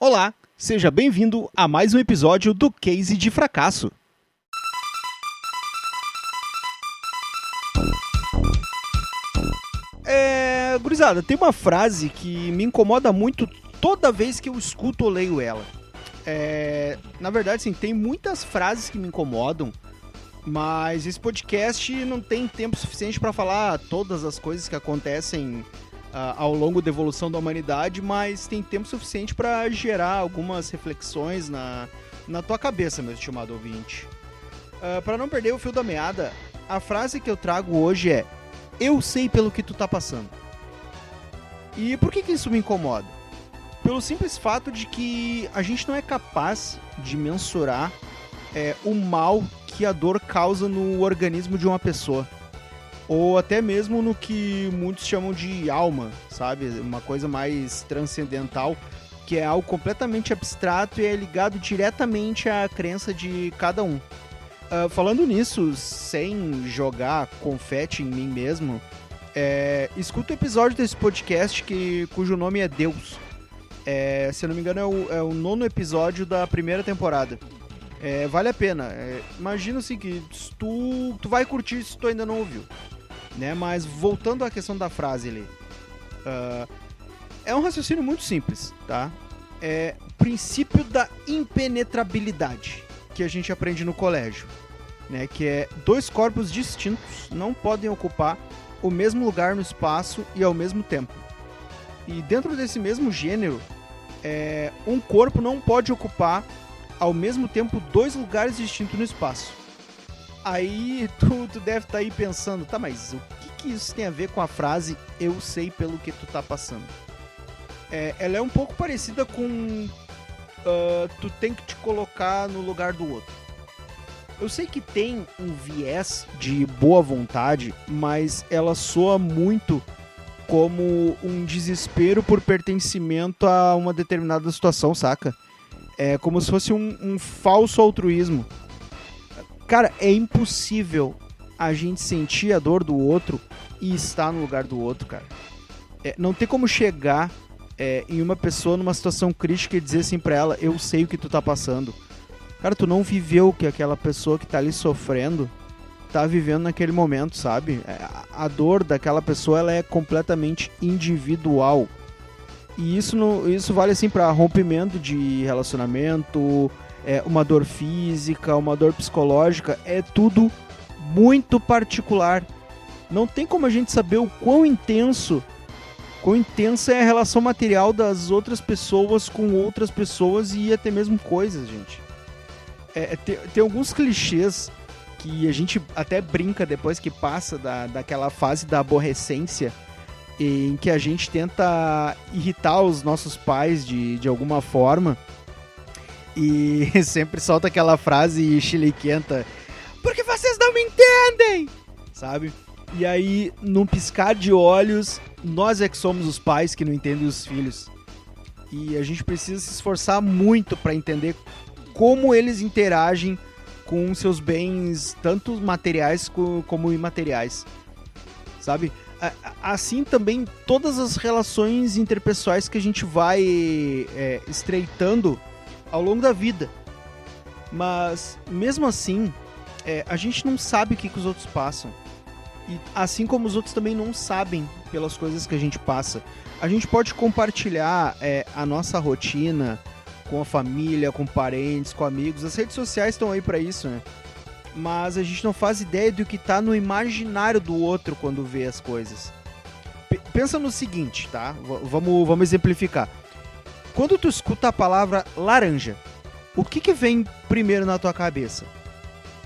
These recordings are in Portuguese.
Olá, seja bem-vindo a mais um episódio do Case de Fracasso. Gurizada, tem uma frase que me incomoda muito toda vez que eu escuto ou leio ela. Na verdade, sim, tem muitas frases que me incomodam, mas esse podcast não tem tempo suficiente para falar todas as coisas que acontecem ao longo da evolução da humanidade, mas tem tempo suficiente para gerar algumas reflexões na tua cabeça, meu estimado ouvinte. Para não perder o fio da meada, a frase que eu trago hoje é: eu sei pelo que tu tá passando. E por que isso me incomoda? Pelo simples fato de que a gente não é capaz de mensurar o mal que a dor causa no organismo de uma pessoa. Ou até mesmo no que muitos chamam de alma, sabe? Uma coisa mais transcendental, que é algo completamente abstrato e é ligado diretamente à crença de cada um. Falando nisso, sem jogar confete em mim mesmo, escuta o episódio desse podcast cujo nome é Deus. Se eu não me engano, é o 9º episódio da primeira temporada. Vale a pena. Imagina assim que tu vai curtir se tu ainda não ouviu. Né? Mas voltando à questão da frase ali, é um raciocínio muito simples, tá? É o princípio da impenetrabilidade que a gente aprende no colégio, né? Que é: dois corpos distintos não podem ocupar o mesmo lugar no espaço e ao mesmo tempo. E dentro desse mesmo gênero, um corpo não pode ocupar ao mesmo tempo dois lugares distintos no espaço. Aí tu deve estar aí pensando, tá, mas o que isso tem a ver com a frase eu sei pelo que tu tá passando? Ela é um pouco parecida com tu tem que te colocar no lugar do outro. Eu sei que tem um viés de boa vontade, mas ela soa muito como um desespero por pertencimento a uma determinada situação, saca? É como se fosse um falso altruísmo. Cara, é impossível a gente sentir a dor do outro e estar no lugar do outro, cara. Não tem como chegar em uma pessoa numa situação crítica e dizer assim pra ela: eu sei o que tu tá passando. Cara, tu não viveu o que aquela pessoa que tá ali sofrendo tá vivendo naquele momento, sabe? A dor daquela pessoa, ela é completamente individual. E isso vale assim pra rompimento de relacionamento, uma dor física, uma dor psicológica. É tudo muito particular. Não tem como a gente saber o quão intensa é a relação material das outras pessoas com outras pessoas e até mesmo coisas, gente. Tem alguns clichês que a gente até brinca depois que passa daquela fase da aborrecência, em que a gente tenta irritar os nossos pais de alguma forma. E sempre solta aquela frase chiliquenta: porque vocês não me entendem, sabe? E aí, num piscar de olhos, nós é que somos os pais que não entendem os filhos. E a gente precisa se esforçar muito para entender como eles interagem com seus bens, tanto materiais como imateriais, sabe? Assim também todas as relações interpessoais que a gente vai estreitando ao longo da vida. Mas, mesmo assim, a gente não sabe o que os outros passam. E assim como os outros também não sabem pelas coisas que a gente passa. A gente pode compartilhar a nossa rotina com a família, com parentes, com amigos. As redes sociais estão aí pra isso, né? Mas a gente não faz ideia do que tá no imaginário do outro quando vê as coisas. Pensa no seguinte, tá? Vamos exemplificar. Quando tu escuta a palavra laranja, o que vem primeiro na tua cabeça?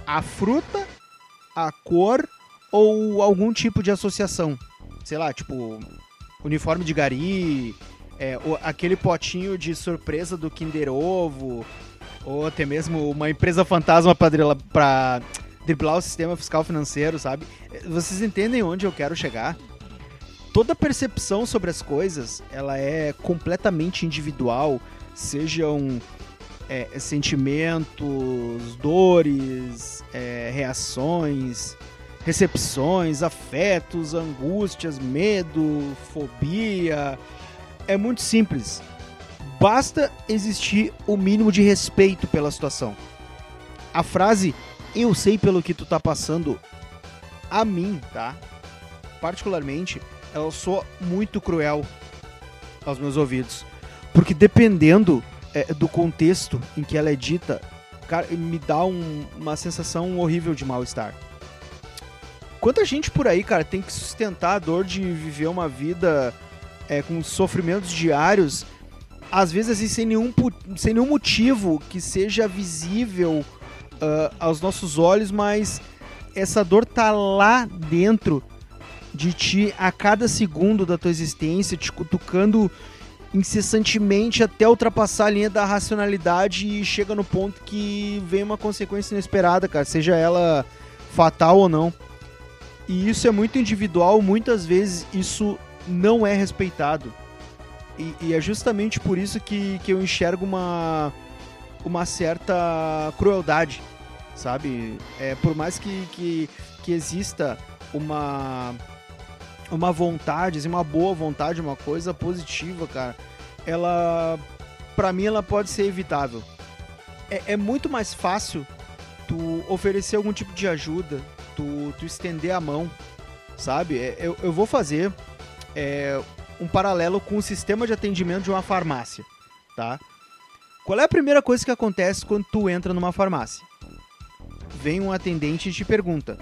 A fruta, a cor ou algum tipo de associação? Sei lá, tipo uniforme de gari, aquele potinho de surpresa do Kinder Ovo, ou até mesmo uma empresa fantasma pra driblar o sistema fiscal financeiro, sabe? Vocês entendem onde eu quero chegar? Toda percepção sobre as coisas, ela é completamente individual, sejam sentimentos, dores, reações, recepções, afetos, angústias, medo, fobia. É muito simples. Basta existir o mínimo de respeito pela situação. A frase, eu sei pelo que tu tá passando, a mim, tá? Particularmente, ela soa muito cruel aos meus ouvidos. Porque dependendo do contexto em que ela é dita, cara, me dá uma sensação horrível de mal-estar. Quanta gente por aí, cara, tem que sustentar a dor de viver uma vida com sofrimentos diários, às vezes assim, sem nenhum motivo que seja visível aos nossos olhos, mas essa dor tá lá dentro de ti a cada segundo da tua existência, te cutucando incessantemente até ultrapassar a linha da racionalidade e chega no ponto que vem uma consequência inesperada, cara, seja ela fatal ou não. E isso é muito individual, muitas vezes isso não é respeitado. E é justamente por isso que eu enxergo uma certa crueldade, sabe? Por mais que exista uma vontade, assim, uma boa vontade, uma coisa positiva, cara, pra mim ela pode ser evitável. É muito mais fácil tu oferecer algum tipo de ajuda, tu estender a mão, sabe? Eu vou fazer um paralelo com o sistema de atendimento de uma farmácia, tá? Qual é a primeira coisa que acontece quando tu entra numa farmácia? Vem um atendente e te pergunta: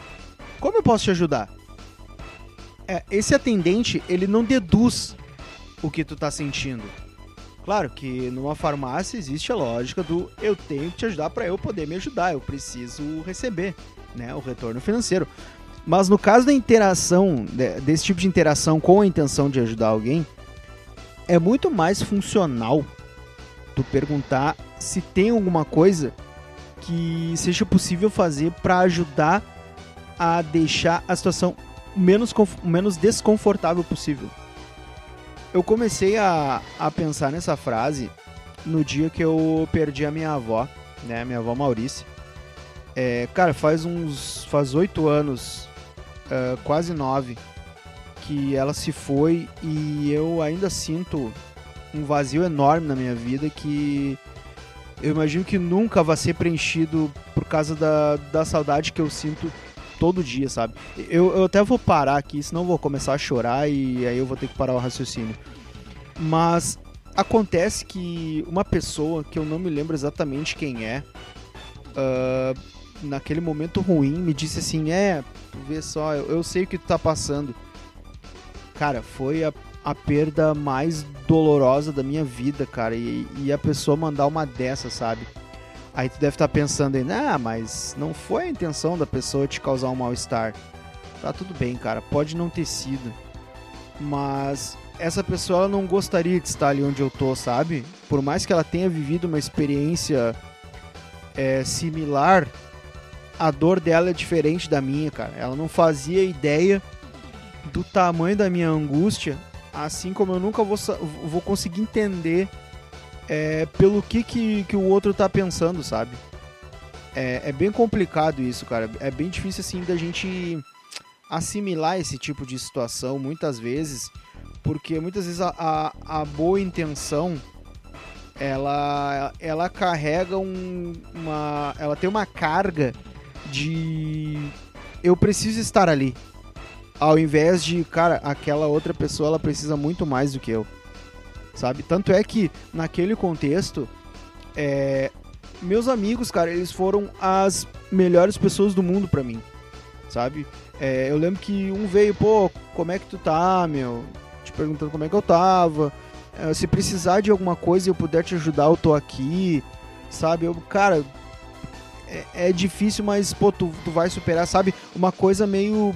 como eu posso te ajudar? Esse atendente, ele não deduz o que tu tá sentindo. Claro que numa farmácia existe a lógica do eu tenho que te ajudar para eu poder me ajudar, eu preciso receber, né, o retorno financeiro. Mas no caso da interação, desse tipo de interação com a intenção de ajudar alguém, é muito mais funcional tu perguntar se tem alguma coisa que seja possível fazer para ajudar a deixar a situação menos desconfortável possível. Eu comecei a pensar nessa frase no dia que eu perdi a minha avó, né, minha avó Maurícia. Cara, faz 8 anos, quase 9, que ela se foi e eu ainda sinto um vazio enorme na minha vida que eu imagino que nunca vai ser preenchido por causa da saudade que eu sinto todo dia, sabe? Eu até vou parar aqui, senão eu vou começar a chorar e aí eu vou ter que parar o raciocínio. Mas acontece que uma pessoa, que eu não me lembro exatamente quem é, naquele momento ruim, me disse assim: tu vê só, eu sei o que tu tá passando. Cara, foi a perda mais dolorosa da minha vida, cara, e a pessoa mandar uma dessa, sabe? Aí tu deve estar pensando aí, mas não foi a intenção da pessoa te causar um mal-estar. Tá tudo bem, cara, pode não ter sido, mas essa pessoa ela não gostaria de estar ali onde eu tô, sabe? Por mais que ela tenha vivido uma experiência similar, a dor dela é diferente da minha, cara. Ela não fazia ideia do tamanho da minha angústia, assim como eu nunca vou conseguir entender pelo que o outro tá pensando, sabe? É bem complicado isso, cara. É bem difícil, assim, da gente assimilar esse tipo de situação, muitas vezes, porque muitas vezes a boa intenção ela carrega ela tem uma carga de eu preciso estar ali, ao invés de, cara, aquela outra pessoa ela precisa muito mais do que eu, sabe? Tanto é que naquele contexto meus amigos, cara, eles foram as melhores pessoas do mundo pra mim, sabe? Eu lembro que um veio, pô, como é que tu tá, meu? Te perguntando como é que eu tava. Se precisar de alguma coisa e eu puder te ajudar, eu tô aqui, sabe? Cara, é difícil, mas, pô, tu vai superar, sabe? Uma coisa meio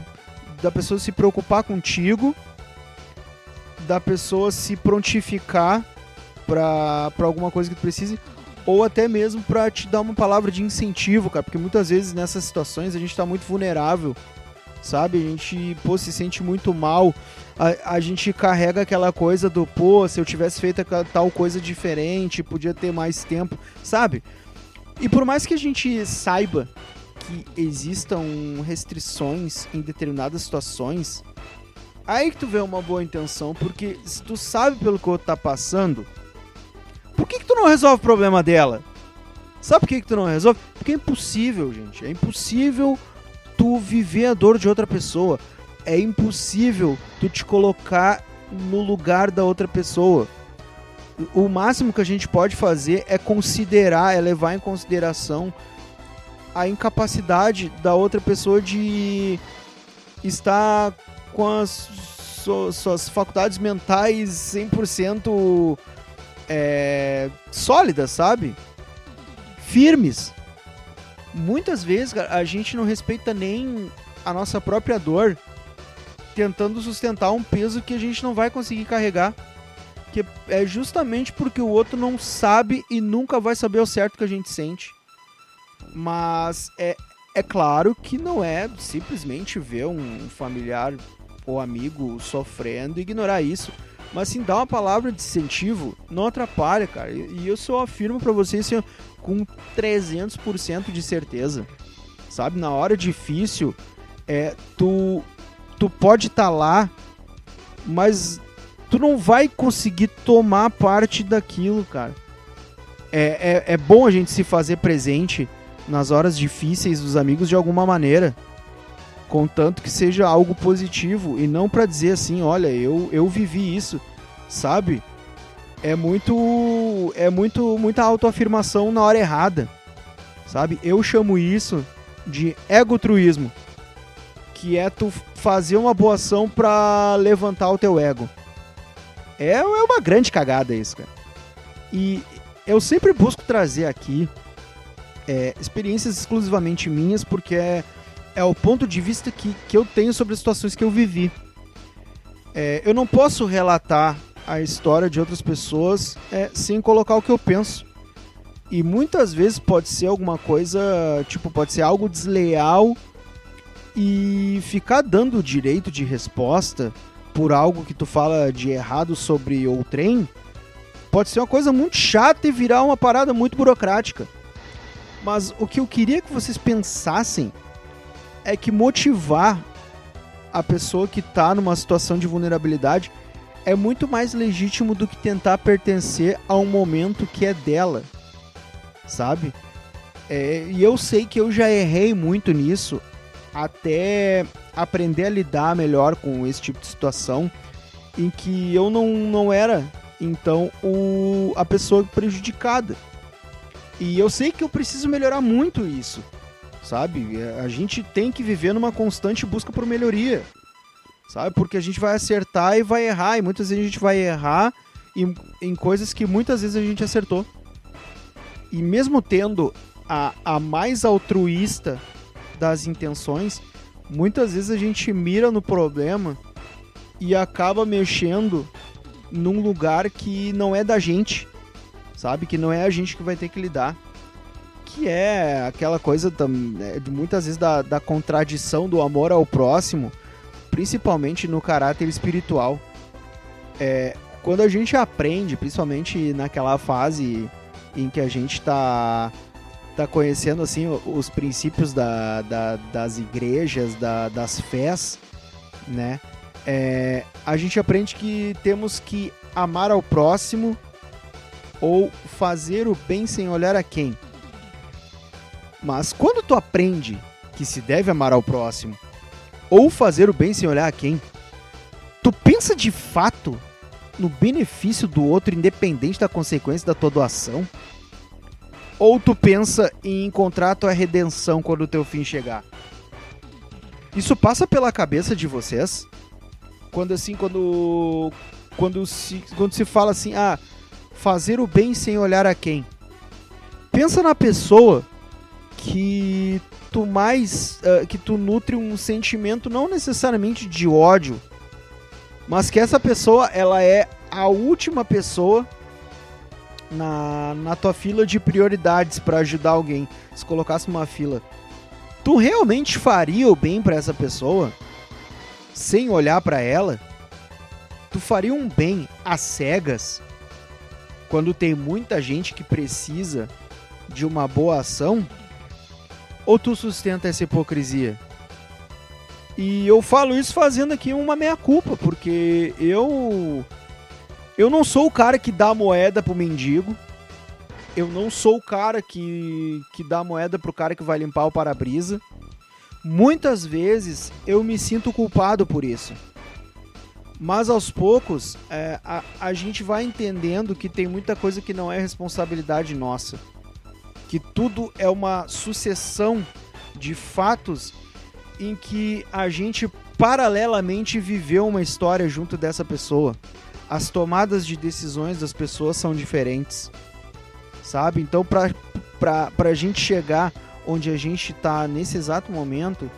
da pessoa se preocupar contigo, da pessoa se prontificar pra alguma coisa que tu precise, ou até mesmo pra te dar uma palavra de incentivo, cara, porque muitas vezes nessas situações a gente tá muito vulnerável, sabe? A gente, pô, se sente muito mal, a gente carrega aquela coisa do, pô, se eu tivesse feito tal coisa diferente, podia ter mais tempo, sabe? E por mais que a gente saiba que existam restrições em determinadas situações, aí que tu vê uma boa intenção, porque se tu sabe pelo que o outro tá passando, Por que tu não resolve o problema dela? Sabe por que tu não resolve? Porque é impossível, gente. É impossível tu viver a dor de outra pessoa. É impossível tu te colocar no lugar da outra pessoa. O máximo que a gente pode fazer é considerar, é levar em consideração a incapacidade da outra pessoa de estar com as suas faculdades mentais 100% sólidas, sabe? Firmes. Muitas vezes a gente não respeita nem a nossa própria dor, tentando sustentar um peso que a gente não vai conseguir carregar. Que é justamente porque o outro não sabe e nunca vai saber o certo que a gente sente. Mas é claro que não é simplesmente ver um familiar ou amigo sofrendo e ignorar isso. Mas sim, dar uma palavra de incentivo não atrapalha, cara. E eu só afirmo pra vocês assim, com 300% de certeza. Sabe, na hora difícil, tu pode estar lá, mas tu não vai conseguir tomar parte daquilo, cara. É bom a gente se fazer presente nas horas difíceis dos amigos de alguma maneira, contanto que seja algo positivo e não pra dizer assim, olha, eu vivi isso, sabe? Muita autoafirmação na hora errada, sabe? Eu chamo isso de egotruísmo, que é tu fazer uma boa ação pra levantar o teu ego. É uma grande cagada isso, cara. E eu sempre busco trazer aqui experiências exclusivamente minhas, porque é o ponto de vista que eu tenho sobre as situações que eu vivi. Eu não posso relatar a história de outras pessoas sem colocar o que eu penso. E muitas vezes pode ser alguma coisa, pode ser algo desleal, e ficar dando direito de resposta por algo que tu fala de errado sobre outrem pode ser uma coisa muito chata e virar uma parada muito burocrática. Mas o que eu queria que vocês pensassem é que motivar a pessoa que tá numa situação de vulnerabilidade é muito mais legítimo do que tentar pertencer a um momento que é dela, sabe? E eu sei que eu já errei muito nisso, até aprender a lidar melhor com esse tipo de situação, em que eu não era, então, a pessoa prejudicada. E eu sei que eu preciso melhorar muito isso, sabe? A gente tem que viver numa constante busca por melhoria, sabe? Porque a gente vai acertar e vai errar, e muitas vezes a gente vai errar em coisas que muitas vezes a gente acertou. E mesmo tendo a mais altruísta das intenções, muitas vezes a gente mira no problema e acaba mexendo num lugar que não é da gente, sabe? Que não é a gente que vai ter que lidar. Que é aquela coisa de muitas vezes da contradição do amor ao próximo, principalmente no caráter espiritual. Quando a gente aprende, principalmente naquela fase em que a gente tá conhecendo assim os princípios das igrejas, das fés, né? A gente aprende que temos que amar ao próximo ou fazer o bem sem olhar a quem. Mas quando tu aprende que se deve amar ao próximo ou fazer o bem sem olhar a quem, tu pensa de fato no benefício do outro independente da consequência da tua doação? Ou tu pensa em encontrar a tua redenção quando o teu fim chegar? Isso passa pela cabeça de vocês? Quando se fala assim, fazer o bem sem olhar a quem? Pensa na pessoa que tu nutre um sentimento não necessariamente de ódio, mas que essa pessoa, ela é a última pessoa na tua fila de prioridades para ajudar alguém. Se colocasse uma fila, tu realmente faria o bem para essa pessoa sem olhar para ela? Tu faria um bem às cegas quando tem muita gente que precisa de uma boa ação? Ou tu sustenta essa hipocrisia? E eu falo isso fazendo aqui uma meia-culpa, porque eu não sou o cara que dá moeda pro mendigo, Eu não sou o cara que dá moeda pro cara que vai limpar o para-brisa. Muitas vezes eu me sinto culpado por isso. Mas aos poucos a gente vai entendendo que tem muita coisa que não é responsabilidade nossa. Que tudo é uma sucessão de fatos em que a gente paralelamente viveu uma história junto dessa pessoa. As tomadas de decisões das pessoas são diferentes, sabe? Então, pra gente chegar onde a gente tá nesse exato momento,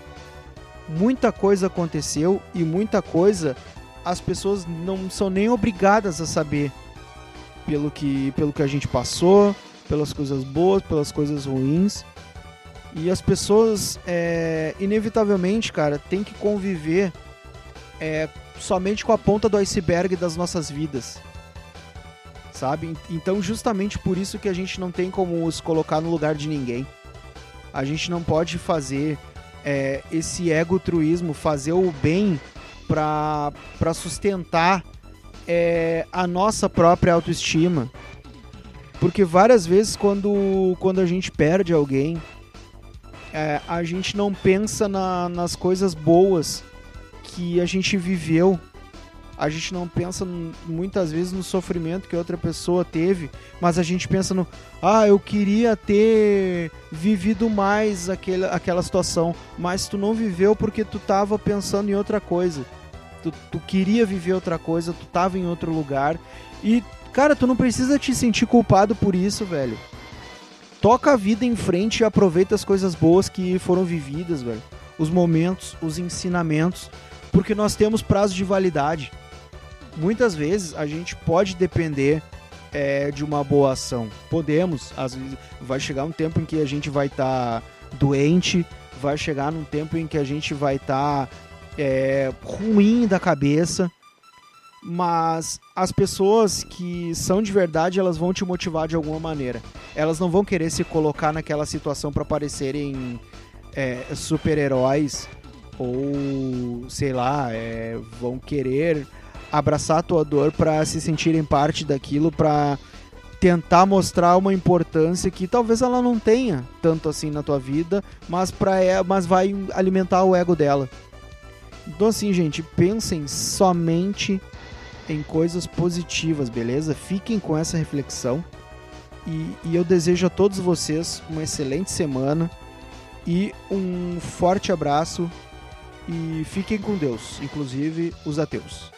muita coisa aconteceu e muita coisa as pessoas não são nem obrigadas a saber pelo que a gente passou, pelas coisas boas, pelas coisas ruins. E as pessoas, inevitavelmente, cara, tem que conviver somente com a ponta do iceberg das nossas vidas, sabe? Então, justamente por isso que a gente não tem como se colocar no lugar de ninguém. A gente não pode fazer esse egotruísmo, fazer o bem para sustentar a nossa própria autoestima. Porque várias vezes quando a gente perde alguém, a gente não pensa nas coisas boas que a gente viveu. A gente não pensa muitas vezes no sofrimento que outra pessoa teve, mas a gente pensa no eu queria ter vivido mais aquela situação, mas tu não viveu porque tu tava pensando em outra coisa. Tu queria viver outra coisa, tu tava em outro lugar e, cara, tu não precisa te sentir culpado por isso, velho. Toca a vida em frente e aproveita as coisas boas que foram vividas, velho. Os momentos, os ensinamentos, porque nós temos prazo de validade. Muitas vezes a gente pode depender de uma boa ação. Podemos, às vezes vai chegar um tempo em que a gente vai estar doente, vai chegar num tempo em que a gente vai estar ruim da cabeça, mas as pessoas que são de verdade, elas vão te motivar de alguma maneira. Elas não vão querer se colocar naquela situação para parecerem super-heróis ou, sei lá, vão querer abraçar a tua dor para se sentirem parte daquilo, para tentar mostrar uma importância que talvez ela não tenha tanto assim na tua vida, mas vai alimentar o ego dela. Então assim, gente, pensem somente em coisas positivas, beleza? Fiquem com essa reflexão e eu desejo a todos vocês uma excelente semana e um forte abraço e fiquem com Deus, inclusive os ateus.